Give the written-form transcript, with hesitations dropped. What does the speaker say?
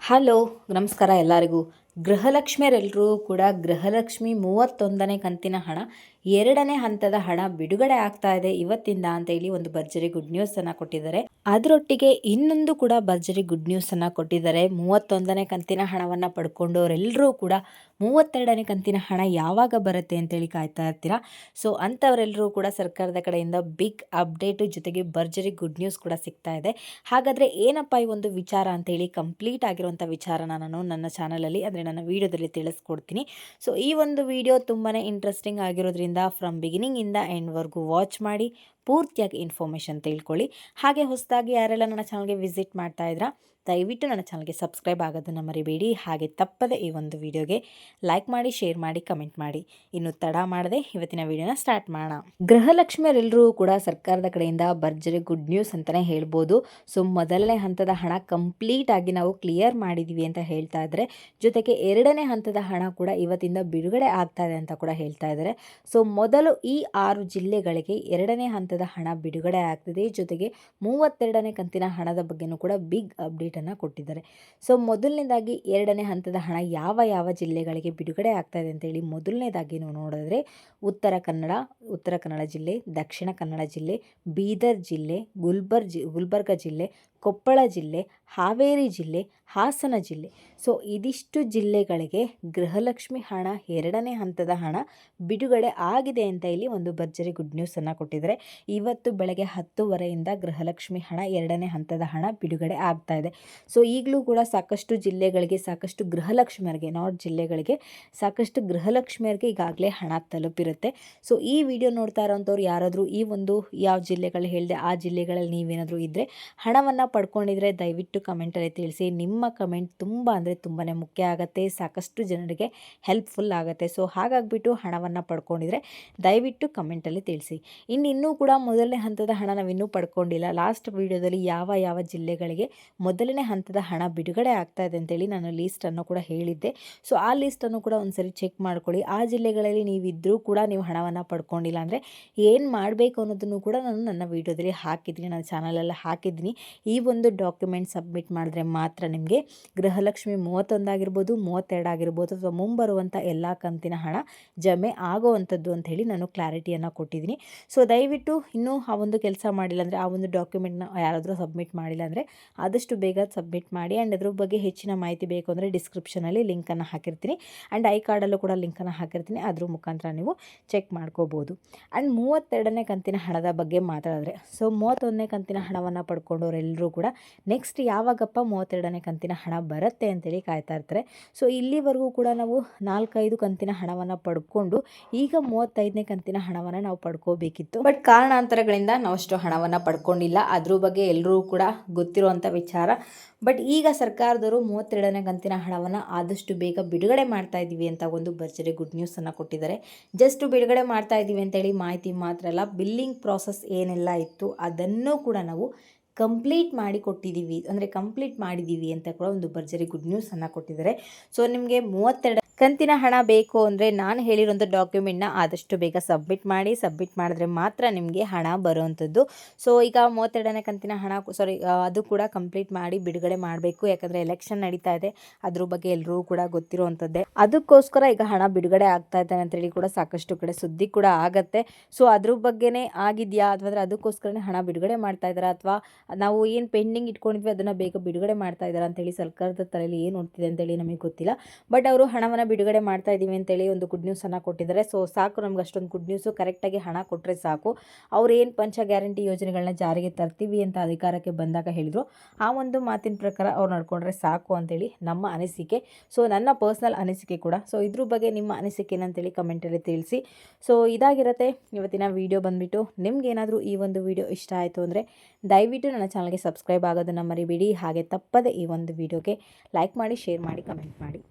Hello, ನಮಸ್ಕಾರ ಎಲ್ಲರಿಗೂ. ಗೃಹಲಕ್ಷ್ಮಿಯರೆಲ್ಲರೂ ಕೂಡ ಗೃಹಲಕ್ಷ್ಮಿ 31ನೇ ಕಂತಿನ ಹಣ 2ನೇ ಹಂತದ ಹಣ ಬಿಡುಗಡೆ ಆಗ್ತಾ ಇದೆ ಇವತ್ತಿಂದ ಅಂತ ಹೇಳಿ ಒಂದು ಭರ್ಜರಿ ಗುಡ್ ನ್ಯೂಸ್ ಅನ್ನ ಕೊಟ್ಟಿದ್ದಾರೆ. ಅದರೊಟ್ಟಿಗೆ ಇನ್ನೊಂದು ಕೂಡ ಭರ್ಜರಿ ಗುಡ್ ನ್ಯೂಸ್ ಅನ್ನ ಕೊಟ್ಟಿದ್ದಾರೆ. 31ನೇ ಕಂತಿನ ಹಣವನ್ನ ಪಡ್ಕೊಂಡವರೆಲ್ಲರೂ ಕೂಡ 32ನೇ ಕಂತಿನ ಹಣ ಯಾವಾಗ ಬರುತ್ತೆ ಅಂತೇಳಿ ಕಾಯ್ತಾ ಇರ್ತೀರಾ. ಸೊ ಅಂಥವರೆಲ್ಲರೂ ಕೂಡ ಸರ್ಕಾರದ ಕಡೆಯಿಂದ ಬಿಗ್ ಅಪ್ಡೇಟ್ ಜೊತೆಗೆ ಭರ್ಜರಿ ಗುಡ್ ನ್ಯೂಸ್ ಕೂಡ ಸಿಗ್ತಾ ಇದೆ. ಹಾಗಾದರೆ ಏನಪ್ಪ ಈ ಒಂದು ವಿಚಾರ ಅಂತೇಳಿ ಕಂಪ್ಲೀಟ್ ಆಗಿರುವಂಥ ವಿಚಾರನ ನಾನು ನನ್ನ ಚಾನಲಲ್ಲಿ ಅಂದರೆ ನನ್ನ ವಿಡಿಯೋದಲ್ಲಿ ತಿಳಿಸ್ಕೊಡ್ತೀನಿ. ಸೊ ಈ ಒಂದು ವಿಡಿಯೋ ತುಂಬಾ ಇಂಟ್ರೆಸ್ಟಿಂಗ್ ಆಗಿರೋದ್ರಿಂದ ಫ್ರಮ್ ಬಿಗಿನಿಂಗಿಂದ ಎಂಡ್ವರೆಗೂ ವಾಚ್ ಮಾಡಿ ಪೂರ್ತಿಯಾಗಿ ಇನ್ಫಾರ್ಮೇಷನ್ ತಿಳ್ಕೊಳ್ಳಿ. ಹಾಗೆ ಹೊಸದಾಗಿ ಯಾರೆಲ್ಲ ನನ್ನ ಚಾನಲ್ಗೆ ವಿಸಿಟ್ ಮಾಡ್ತಾ ಇದ್ರಾ ದಯವಿಟ್ಟು ನನ್ನ ಚಾನಲ್ಗೆ ಸಬ್ಸ್ಕ್ರೈಬ್ ಆಗೋದನ್ನು ಮರಿಬೇಡಿ. ಹಾಗೆ ತಪ್ಪದೆ ಈ ಒಂದು ವಿಡಿಯೋಗೆ ಲೈಕ್ ಮಾಡಿ, ಶೇರ್ ಮಾಡಿ, ಕಮೆಂಟ್ ಮಾಡಿ. ಇನ್ನು ತಡ ಮಾಡದೆ ಇವತ್ತಿನ ವಿಡಿಯೋನ ಸ್ಟಾರ್ಟ್ ಮಾಡೋಣ. ಗೃಹಲಕ್ಷ್ಮಿಯರೆಲ್ಲರೂ ಕೂಡ ಸರ್ಕಾರದ ಕಡೆಯಿಂದ ಭರ್ಜರಿ ಗುಡ್ ನ್ಯೂಸ್ ಅಂತಲೇ ಹೇಳ್ಬೋದು. ಸೊ ಮೊದಲನೇ ಹಂತದ ಹಣ ಕಂಪ್ಲೀಟ್ ಆಗಿ ನಾವು ಕ್ಲಿಯರ್ ಮಾಡಿದ್ದೀವಿ ಅಂತ ಹೇಳ್ತಾ ಇದ್ದಾರೆ. ಜೊತೆಗೆ 2ನೇ ಹಂತದ ಹಣ ಕೂಡ ಇವತ್ತಿಂದ ಬಿಡುಗಡೆ ಆಗ್ತಾ ಇದೆ ಅಂತ ಕೂಡ ಹೇಳ್ತಾ ಇದ್ದಾರೆ. ಸೊ ಮೊದಲು ಈ 6 ಜಿಲ್ಲೆಗಳಿಗೆ 2ನೇ ಹಂತದ ಹಣ ಬಿಡುಗಡೆ ಆಗ್ತಿದೆ. ಜೊತೆಗೆ 32ನೇ ಕಂತಿನ ಹಣದ ಬಗ್ಗೆನೂ ಕೂಡ ಬಿಗ್ ಅಪ್ಡೇಟ್ ಕೊಟ್ಟಿದ್ದಾರೆ. ಸೊ ಮೊದಲನೇದಾಗಿ 2ನೇ ಹಂತದ ಹಣ ಯಾವ ಜಿಲ್ಲೆಗಳಿಗೆ ಬಿಡುಗಡೆ ಆಗ್ತಾ ಇದೆ ಅಂತೇಳಿ ಮೊದಲನೇದಾಗಿ ನಾವು ನೋಡಿದ್ರೆ ಉತ್ತರ ಕನ್ನಡ ಜಿಲ್ಲೆ, ದಕ್ಷಿಣ ಕನ್ನಡ ಜಿಲ್ಲೆ, ಬೀದರ್ ಜಿಲ್ಲೆ, ಗುಲ್ಬರ್ಗ ಜಿಲ್ಲೆ, ಕೊಪ್ಪಳ ಜಿಲ್ಲೆ, ಹಾವೇರಿ ಜಿಲ್ಲೆ, ಹಾಸನ ಜಿಲ್ಲೆ. ಸೊ ಇದಿಷ್ಟು ಜಿಲ್ಲೆಗಳಿಗೆ ಗೃಹಲಕ್ಷ್ಮಿ ಹಣ 2ನೇ ಹಂತದ ಹಣ ಬಿಡುಗಡೆ ಆಗಿದೆ ಅಂತ ಇಲ್ಲಿ ಒಂದು ಭರ್ಜರಿ ಗುಡ್ ನ್ಯೂಸನ್ನು ಕೊಟ್ಟಿದ್ದಾರೆ. ಇವತ್ತು ಬೆಳಗ್ಗೆ 10:00 ಗೃಹಲಕ್ಷ್ಮಿ ಹಣ 2ನೇ ಹಂತದ ಹಣ ಬಿಡುಗಡೆ ಆಗ್ತಾ ಇದೆ. ಸೊ ಈಗಲೂ ಕೂಡ ಸಾಕಷ್ಟು ಜಿಲ್ಲೆಗಳಿಗೆ, ಸಾಕಷ್ಟು ಗೃಹಲಕ್ಷ್ಮಿಯರಿಗೆ, ನಾರ್ತ್ ಜಿಲ್ಲೆಗಳಿಗೆ ಸಾಕಷ್ಟು ಗೃಹಲಕ್ಷ್ಮಿಯರಿಗೆ ಈಗಾಗಲೇ ಹಣ ತಲುಪಿರುತ್ತೆ. ಸೊ ಈ ವಿಡಿಯೋ ನೋಡ್ತಾ ಇರೋಂಥವ್ರು ಯಾರಾದರೂ ಈ ಒಂದು ಯಾವ ಜಿಲ್ಲೆಗಳು ಹೇಳಿದೆ ಆ ಜಿಲ್ಲೆಗಳಲ್ಲಿ ನೀವೇನಾದರೂ ಇದ್ದರೆ ಹಣವನ್ನು ಪಡ್ಕೊಂಡಿದ್ರೆ ದಯವಿಟ್ಟು ಕಮೆಂಟಲ್ಲಿ ತಿಳಿಸಿ. ನಿಮ್ಮ ಕಮೆಂಟ್ ತುಂಬ ಅಂದರೆ ತುಂಬಾ ಮುಖ್ಯ ಆಗುತ್ತೆ, ಸಾಕಷ್ಟು ಜನರಿಗೆ ಹೆಲ್ಪ್ಫುಲ್ ಆಗುತ್ತೆ. ಸೊ ಹಾಗಾಗಿಬಿಟ್ಟು ಹಣವನ್ನು ಪಡ್ಕೊಂಡಿದ್ರೆ ದಯವಿಟ್ಟು ಕಮೆಂಟಲ್ಲಿ ತಿಳಿಸಿ. ಇನ್ನೂ ಕೂಡ ಮೊದಲನೇ ಹಂತದ ಹಣ ನಾವಿನ್ನೂ ಪಡ್ಕೊಂಡಿಲ್ಲ. ಲಾಸ್ಟ್ ವಿಡಿಯೋದಲ್ಲಿ ಯಾವ ಜಿಲ್ಲೆಗಳಿಗೆ ಮೊದಲನೇ ಹಂತದ ಹಣ ಬಿಡುಗಡೆ ಆಗ್ತಾ ಇದೆ ಅಂತೇಳಿ ನಾನು ಲೀಸ್ಟನ್ನು ಕೂಡ ಹೇಳಿದ್ದೆ. ಸೊ ಆ ಲೀಸ್ಟನ್ನು ಕೂಡ ಒಂದ್ಸರಿ ಚೆಕ್ ಮಾಡ್ಕೊಳ್ಳಿ. ಆ ಜಿಲ್ಲೆಗಳಲ್ಲಿ ನೀವಿದ್ದರೂ ಕೂಡ ನೀವು ಹಣವನ್ನು ಪಡ್ಕೊಂಡಿಲ್ಲ ಅಂದರೆ ಏನು ಮಾಡಬೇಕು ಅನ್ನೋದನ್ನು ಕೂಡ ನಾನು ನನ್ನ ವಿಡಿಯೋದಲ್ಲಿ ಹಾಕಿದ್ದೀನಿ, ನನ್ನ ಚಾನಲಲ್ಲಿ ಹಾಕಿದ್ದೀನಿ. ಈ ಒಂದು ಡಾಕ್ಯುಮೆಂಟ್ ಸಬ್ಮಿಟ್ ಮಾಡಿದ್ರೆ ಮಾತ್ರ ನಿಮಗೆ ಗೃಹಲಕ್ಷ್ಮಿ 31 ಆಗಿರ್ಬೋದು, 32 ಆಗಿರ್ಬೋದು ಅಥವಾ ಮುಂಬರುವಂಥ ಎಲ್ಲ ಕಂತಿನ ಹಣ ಜಮೆ ಆಗೋವಂಥದ್ದು ಅಂತ ಹೇಳಿ ನಾನು ಕ್ಲಾರಿಟಿಯನ್ನು ಕೊಟ್ಟಿದ್ದೀನಿ. ಸೊ ದಯವಿಟ್ಟು ಇನ್ನೂ ಆ ಒಂದು ಕೆಲಸ ಮಾಡಿಲ್ಲ ಅಂದರೆ, ಆ ಒಂದು ಡಾಕ್ಯುಮೆಂಟ್ನ ಯಾರಾದರೂ ಸಬ್ಮಿಟ್ ಮಾಡಿಲ್ಲ ಅಂದರೆ ಆದಷ್ಟು ಬೇಗ ಸಬ್ಮಿಟ್ ಮಾಡಿ. ಆ್ಯಂಡ್ ಅದ್ರ ಬಗ್ಗೆ ಹೆಚ್ಚಿನ ಮಾಹಿತಿ ಬೇಕು ಅಂದರೆ ಡಿಸ್ಕ್ರಿಪ್ಷನಲ್ಲಿ ಲಿಂಕನ್ನು ಹಾಕಿರ್ತೀನಿ. ಆ್ಯಂಡ್ ಐ ಕಾರ್ಡಲ್ಲೂ ಕೂಡ ಲಿಂಕನ್ನು ಹಾಕಿರ್ತೀನಿ, ಅದ್ರ ಮುಖಾಂತರ ನೀವು ಚೆಕ್ ಮಾಡ್ಕೋಬೋದು. ಆ್ಯಂಡ್ 32ನೇ ಕಂತಿನ ಹಣದ ಬಗ್ಗೆ ಮಾತಾಡಿದ್ರೆ, ಸೊ 31ನೇ ಕಂತಿನ ಹಣವನ್ನು ಪಡ್ಕೊಂಡವರೆಲ್ಲರೂ ಕೂಡ ನೆಕ್ಸ್ಟ್ ಯಾವಾಗಪ್ಪ 32ನೇ ಕಂತಿನ ಹಣ ಬರುತ್ತೆ ಅಂತೇಳಿ ಕಾಯ್ತಾ ಇರ್ತಾರೆ. ಸೊ ಇಲ್ಲಿವರೆಗೂ ಕೂಡ ನಾವು 4-5 ಕಂತಿನ ಹಣವನ್ನು ಪಡ್ಕೊಂಡು ಈಗ 35ನೇ ಕಂತಿನ ಹಣವನ್ನು ನಾವು ಪಡ್ಕೋಬೇಕಿತ್ತು. ಬಟ್ ಕಾರಣಾಂತರಗಳಿಂದ ನಾವು ಅಷ್ಟು ಹಣವನ್ನು ಪಡ್ಕೊಂಡಿಲ್ಲ. ಅದ್ರ ಬಗ್ಗೆ ಎಲ್ಲರೂ ಕೂಡ ಗೊತ್ತಿರುವಂಥ ವಿಚಾರ. ಬಟ್ ಈಗ ಸರ್ಕಾರದವರು 32ನೇ ಕಂತಿನ ಹಣವನ್ನು ಆದಷ್ಟು ಬೇಗ ಬಿಡುಗಡೆ ಮಾಡ್ತಾ ಇದ್ದೀವಿ ಅಂತ ಒಂದು ಭರ್ಜರಿ ಗುಡ್ ನ್ಯೂಸನ್ನು ಕೊಟ್ಟಿದ್ದಾರೆ. ಜಸ್ಟ್ ಬಿಡುಗಡೆ ಮಾಡ್ತಾ ಇದ್ದೀವಿ ಅಂತೇಳಿ ಮಾಹಿತಿ ಮಾತ್ರ ಅಲ್ಲ, ಬಿಲ್ಲಿಂಗ್ ಪ್ರಾಸೆಸ್ ಏನೆಲ್ಲ ಇತ್ತು ಅದನ್ನು ಕೂಡ ನಾವು ಕಂಪ್ಲೀಟ್ ಮಾಡಿದ್ದೀವಿ ಅಂತ ಕೂಡ ಒಂದು ಭರ್ಜರಿ ಗುಡ್ ನ್ಯೂಸನ್ನು ಕೊಟ್ಟಿದ್ದಾರೆ. ಸೊ ನಿಮಗೆ 32 ಕಂತಿನ ಹಣ ಬೇಕು ಅಂದರೆ ನಾನು ಹೇಳಿರೋಂಥ ಡಾಕ್ಯುಮೆಂಟ್ನ ಆದಷ್ಟು ಬೇಗ ಸಬ್ಮಿಟ್ ಮಾಡಿದ್ರೆ ಮಾತ್ರ ನಿಮಗೆ ಹಣ ಬರುವಂಥದ್ದು. ಸೊ ಈಗ 32ನೇ ಕಂತಿನ ಹಣ ಅದು ಕೂಡ ಕಂಪ್ಲೀಟ್ ಮಾಡಿ ಬಿಡುಗಡೆ ಮಾಡಬೇಕು. ಯಾಕಂದರೆ ಎಲೆಕ್ಷನ್ ನಡೀತಾ ಇದೆ, ಅದ್ರ ಬಗ್ಗೆ ಎಲ್ಲರೂ ಕೂಡ ಗೊತ್ತಿರುವಂಥದ್ದೇ. ಅದಕ್ಕೋಸ್ಕರ ಈಗ ಹಣ ಬಿಡುಗಡೆ ಆಗ್ತಾ ಇದೆ ಅಂತೇಳಿ ಕೂಡ ಸಾಕಷ್ಟು ಕಡೆ ಸುದ್ದಿ ಕೂಡ ಆಗತ್ತೆ. ಸೊ ಅದ್ರ ಬಗ್ಗೆನೇ ಆಗಿದೆಯಾ ಅಥವಾ ಅದಕ್ಕೋಸ್ಕರನೇ ಹಣ ಬಿಡುಗಡೆ ಮಾಡ್ತಾ ಇದ್ದಾರಾ ಅಥವಾ ನಾವು ಏನು ಪೆಂಡಿಂಗ್ ಇಟ್ಕೊಂಡಿದ್ವಿ ಅದನ್ನು ಬೇಗ ಬಿಡುಗಡೆ ಮಾಡ್ತಾ ಇದ್ದಾರೆ ಅಂತೇಳಿ ಸರ್ಕಾರದ ತಲೆಯಲ್ಲಿ ಏನು ನೋಡ್ತಿದೆ ಅಂತೇಳಿ ನಮಗೆ ಗೊತ್ತಿಲ್ಲ. ಬಟ್ ಅವರು ಹಣವನ್ನು ಬಿಡುಗಡೆ ಮಾಡ್ತಾ ಇದ್ದೀವಿ ಅಂತೇಳಿ ಒಂದು ಗುಡ್ ನ್ಯೂಸನ್ನು ಕೊಟ್ಟಿದ್ದಾರೆ. ಸೊ ಸಾಕು, ನಮ್ಗೆ ಅಷ್ಟೊಂದು ಗುಡ್ ನ್ಯೂಸು, ಕರೆಕ್ಟಾಗಿ ಹಣ ಕೊಟ್ಟರೆ ಸಾಕು. ಅವ್ರು ಏನು ಪಂಚ ಗ್ಯಾರಂಟಿ ಯೋಜನೆಗಳನ್ನ ಜಾರಿಗೆ ತರ್ತೀವಿ ಅಂತ ಅಧಿಕಾರಕ್ಕೆ ಬಂದಾಗ ಹೇಳಿದ್ರು, ಆ ಒಂದು ಮಾತಿನ ಪ್ರಕಾರ ಅವ್ರು ನಡ್ಕೊಂಡ್ರೆ ಸಾಕು ಅಂತೇಳಿ ನಮ್ಮ ಅನಿಸಿಕೆ. ಸೊ ನನ್ನ ಪರ್ಸ್ನಲ್ ಅನಿಸಿಕೆ ಕೂಡ. ಸೊ ಇದ್ರ ಬಗ್ಗೆ ನಿಮ್ಮ ಅನಿಸಿಕೆ ಏನಂತೇಳಿ ಕಮೆಂಟಲ್ಲಿ ತಿಳಿಸಿ. ಸೊ ಇದಾಗಿರುತ್ತೆ ಇವತ್ತಿನ ವಿಡಿಯೋ ಬಂದುಬಿಟ್ಟು. ನಿಮ್ಗೇನಾದರೂ ಈ ಒಂದು ವಿಡಿಯೋ ಇಷ್ಟ ಆಯಿತು ಅಂದರೆ ದಯವಿಟ್ಟು ನನ್ನ ಚಾನಲ್ಗೆ ಸಬ್ಸ್ಕ್ರೈಬ್ ಆಗೋದನ್ನು ಮರಿಬೇಡಿ. ಹಾಗೆ ತಪ್ಪದೆ ಈ ಒಂದು ವಿಡಿಯೋಗೆ ಲೈಕ್ ಮಾಡಿ, ಶೇರ್ ಮಾಡಿ, ಕಮೆಂಟ್ ಮಾಡಿ.